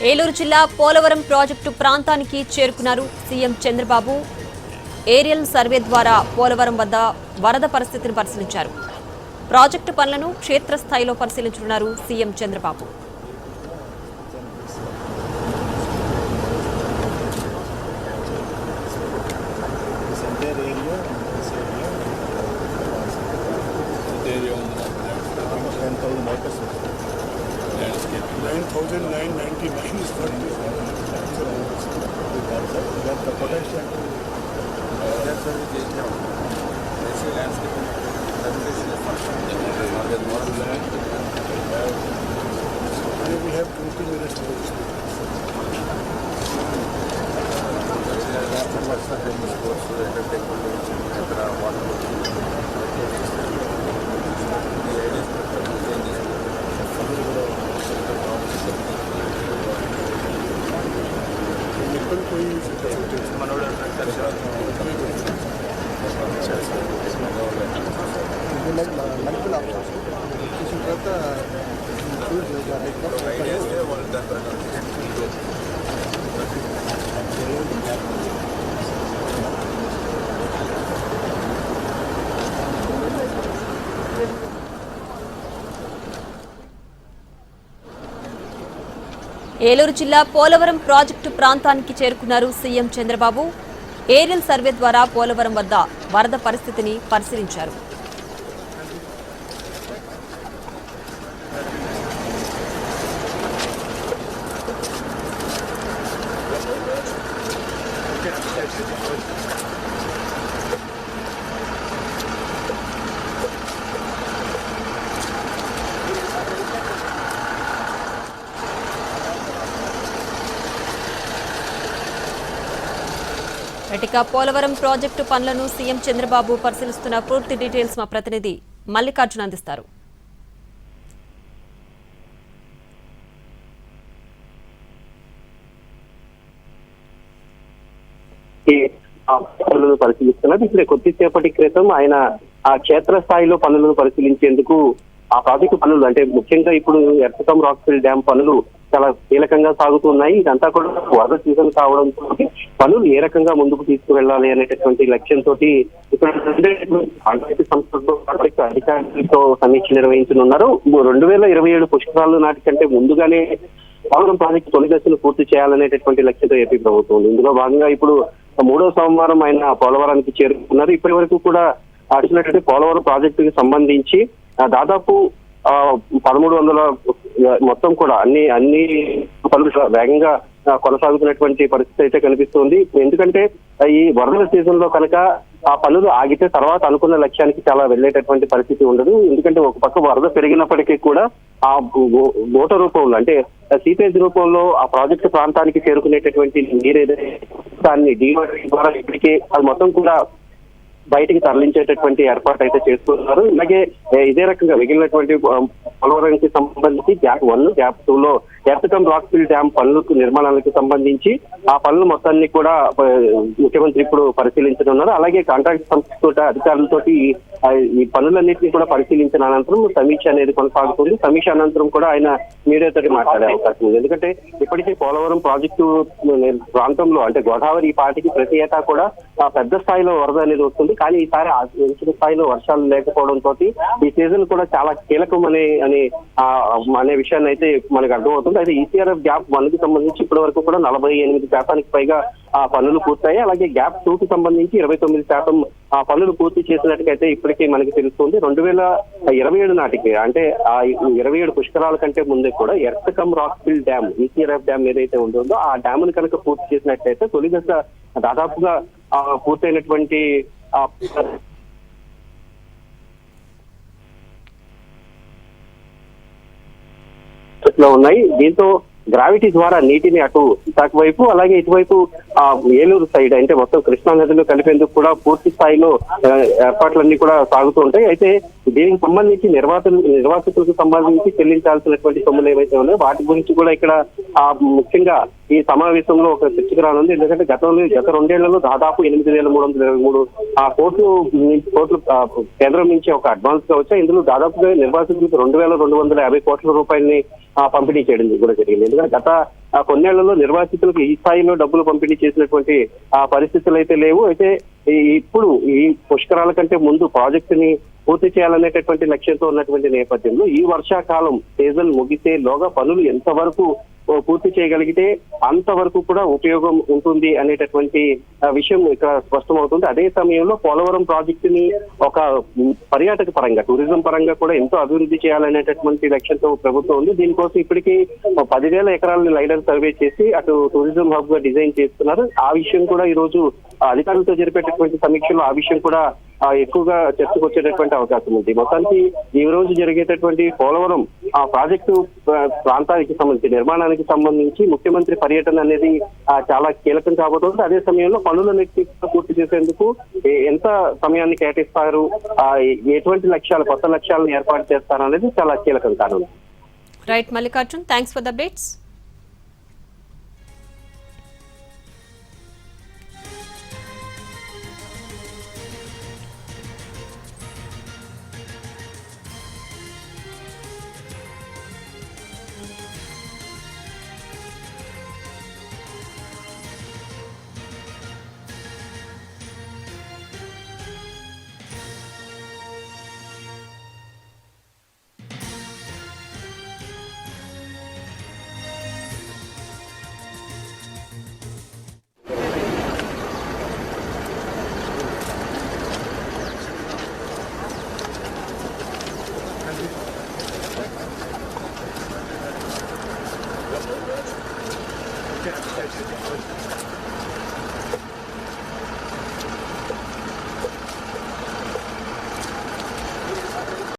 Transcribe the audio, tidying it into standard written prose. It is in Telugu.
ఏలూరు జిల్లా పోలవరం ప్రాజెక్టు ప్రాంతానికి చేరుకున్నారు సీఎం చంద్రబాబు. ఏరియల్ సర్వే ద్వారా పోలవరం వద్ద వరద పరిస్థితిని పరిశీలించారు. ప్రాజెక్టు పనులను క్షేత్రస్థాయిలో పరిశీలించనున్నారు CM Chandrababu. We have 20 minutes to Eluru జిల్లా పోలవరం ప్రాజెక్టు ప్రాంతానికి చేరుకున్నారు సీఎం చంద్రబాబు. ఏరియల్ సర్వే ద్వారా పోలవరం వద్ద వరద పరిస్థితిని పరిశీలించారు. ఇక పోలవరం ప్రాజెక్టు పనులను సీఎం చంద్రబాబు పరిశీలిస్తున్న పూర్తి డీటెయిల్స్ మా ప్రతినిధి మల్లికార్జున అందిస్తారు. పనులను పరిశీలిస్తున్నారు. ఇప్పుడు కొద్దిసేపటి క్రితం ఆయన ఆ క్షేత్రస్థాయిలో పనులను పరిశీలించేందుకు ఆ ప్రాజెక్టు పనులు అంటే ముఖ్యంగా ఇప్పుడు ఎర్తకం రాక్ఫిల్ డ్యామ్ పనులు చాలా కీలకంగా సాగుతున్నాయి. ఇదంతా కూడా వరద సీజన్ కావడంతో పనులు ఏ రకంగా ముందుకు తీసుకువెళ్లాలి అనేటటువంటి లక్ష్యంతో ఇక్కడ కాంట్రాక్ట్ సంస్థలతో అధికారులతో సమీక్ష నిర్వహించనున్నారు. 2027 పుష్కరాలు నాటికంటే ముందుగానే పోలవరం ప్రాజెక్టు తొలి దశను పూర్తి చేయాలనేటటువంటి లక్ష్యంతో ఏపీ ప్రభుత్వం ఉంది. ఇందులో భాగంగా ఇప్పుడు 3వ సోమవారం ఆయన పోలవరానికి చేరుకున్నారు. ఇప్పటి వరకు కూడా అడిగినటువంటి పోలవరం ప్రాజెక్టుకి సంబంధించి దాదాపు 1300 మొత్తం కూడా అన్ని పనులు వేగంగా కొనసాగుతున్నటువంటి పరిస్థితి అయితే కనిపిస్తుంది. ఎందుకంటే ఈ వరదల సీజన్ లో కనుక ఆ పనులు ఆగితే తర్వాత అనుకున్న లక్ష్యానికి చాలా వెళ్లేటటువంటి పరిస్థితి ఉండదు. ఎందుకంటే ఒక పక్క వరద పెరిగినప్పటికీ కూడా ఆ బోట రూపంలో అంటే సీపేజ్ రూపంలో ఆ ప్రాజెక్టు ప్రాంతానికి చేరుకునేటటువంటి నీరేదైతే దాన్ని డీవర్టింగ్ ద్వారా ఇప్పటికే అది మొత్తం కూడా బయటికి తరలించేటటువంటి ఏర్పాటు అయితే చేస్తున్నారు. అలాగే ఇదే రకంగా మిగిలినటువంటి పోలవరానికి సంబంధించి గ్యాప్ 1, గ్యాప్ 2 లో ఎర్తకం రాక్ఫిల్ డ్యామ్ పనులకు నిర్మాణాలకు సంబంధించి ఆ పనులు మొత్తాన్ని కూడా ముఖ్యమంత్రి ఇప్పుడు పరిశీలించనున్నారు. అలాగే కాంట్రాక్ట్ సంస్థతో అధికారులతోటి ఈ పనులన్నింటినీ కూడా పరిశీలించిన అనంతరం సమీక్ష అనేది కొనసాగుతుంది. సమీక్ష అనంతరం కూడా ఆయన మీడియాతో మాట్లాడే అవకాశం ఉంది. ఎందుకంటే ఇప్పటికీ పోలవరం ప్రాజెక్టు ప్రాంతంలో అంటే గోదావరి ఈ పాటికి ప్రతి ఏటా కూడా పెద్ద స్థాయిలో వరద అనేది వస్తుంది. కానీ ఈసారి పెంచిన స్థాయిలో వర్షాలు లేకపోవడంతో ఈ సీజన్ కూడా చాలా కీలకం అనే విషయాన్ని అయితే మనకు అర్థమవుతుంది. అయితే ఈసీఆర్ఎఫ్ గ్యాప్ 1 కి సంబంధించి ఇప్పటి వరకు కూడా 48% పైగా ఆ పనులు పూర్తయ్యాయి. అలాగే గ్యాప్ 2 కి సంబంధించి 29% ఆ పనులు పూర్తి చేసినట్టుగైతే ఇప్పటికీ మనకి తెలుస్తుంది. 2027 నాటికి అంటే ఆ 27 పుష్కరాల కంటే ముందే కూడా ఎర్తకం రాక్ఫిల్ డ్యామ్ ఈసీఆర్ఎఫ్ డ్యామ్ ఏదైతే ఉంటుందో ఆ డ్యామ్ ని కనుక పూర్తి చేసినట్లయితే తొలి దశ దాదాపుగా పూర్తయినటువంటి లో ఉన్నాయి. దీంతో గ్రావిటీ ద్వారా నీటిని అటు విశాఖ వైపు అలాగే ఇటువైపు ఏలూరు సైడ్ అంటే మొత్తం కృష్ణా నదిలో కలిపేందుకు కూడా పూర్తి స్థాయిలో ఏర్పాట్లన్నీ కూడా సాగుతూ ఉంటాయి. అయితే దీనికి సంబంధించి నిర్వాసితులకు సంబంధించి చెల్లించాల్సినటువంటి సొమ్ములు ఏవైతే ఉన్నాయో వాటి గురించి కూడా ఇక్కడ ముఖ్యంగా ఈ సమావేశంలో ఒక చర్చకు రానుంది. ఎందుకంటే గత 2 ఏళ్లలో దాదాపు 8,323 కోట్లు కేంద్రం నుంచి ఒక అడ్వాన్స్ గా వచ్చాయి. ఇందులో దాదాపుగా నిర్వాసితులకు 2,250 కోట్ల రూపాయలని పంపిణీ చేయడం కూడా జరిగింది. ఎందుకంటే గత ఆ కొన్నేళ్లలో నిర్వాసితులకు ఈ స్థాయిలో డబ్బులు పంపిణీ చేసినటువంటి ఆ పరిస్థితులు అయితే లేవు. అయితే ఇప్పుడు ఈ పుష్కరాల కంటే ముందు ప్రాజెక్టుని పూర్తి చేయాలనేటటువంటి లక్ష్యంతో ఉన్నటువంటి నేపథ్యంలో ఈ వర్షాకాలం సీజన్ ముగిసేలోగా పనులు ఎంతవరకు పూర్తి చేయగలిగితే అంతవరకు కూడా ఉపయోగం ఉంటుంది అనేటటువంటి విషయం ఇక్కడ స్పష్టమవుతుంది. అదే సమయంలో పోలవరం ప్రాజెక్టుని ఒక పర్యాటక పరంగా, టూరిజం పరంగా కూడా ఎంతో అభివృద్ధి చేయాలనేటటువంటి లక్ష్యంతో ప్రభుత్వం ఉంది. దీనికోసం ఇప్పటికీ 10,000 ఎకరాలని లైడర్ సర్వే చేసి అటు టూరిజం హబ్ గా డిజైన్ చేస్తున్నారు. ఆ విషయం కూడా ఈ రోజు అధికారులతో జరిపేటటువంటి సమీక్షలో ఆ విషయం కూడా ఎక్కువగా చర్చకు వచ్చేటటువంటి అవకాశం ఉంది. మొత్తానికి ఈ రోజు జరిగేటటువంటి పోలవరం ఆ ప్రాజెక్టు ప్రాంతానికి సంబంధించి, నిర్మాణానికి సంబంధించి ముఖ్యమంత్రి పర్యటన అనేది చాలా కీలకం కాబోతోంది. అదే సమయంలో పనులన్నిటి పూర్తి చేసేందుకు ఎంత సమయాన్ని కేటాయిస్తారు, ఎటువంటి లక్ష్యాలు, కొత్త లక్ష్యాలను ఏర్పాటు చేస్తారు అనేది చాలా కీలకం కానుంది. Right Mallikarjun, thanks for the updates.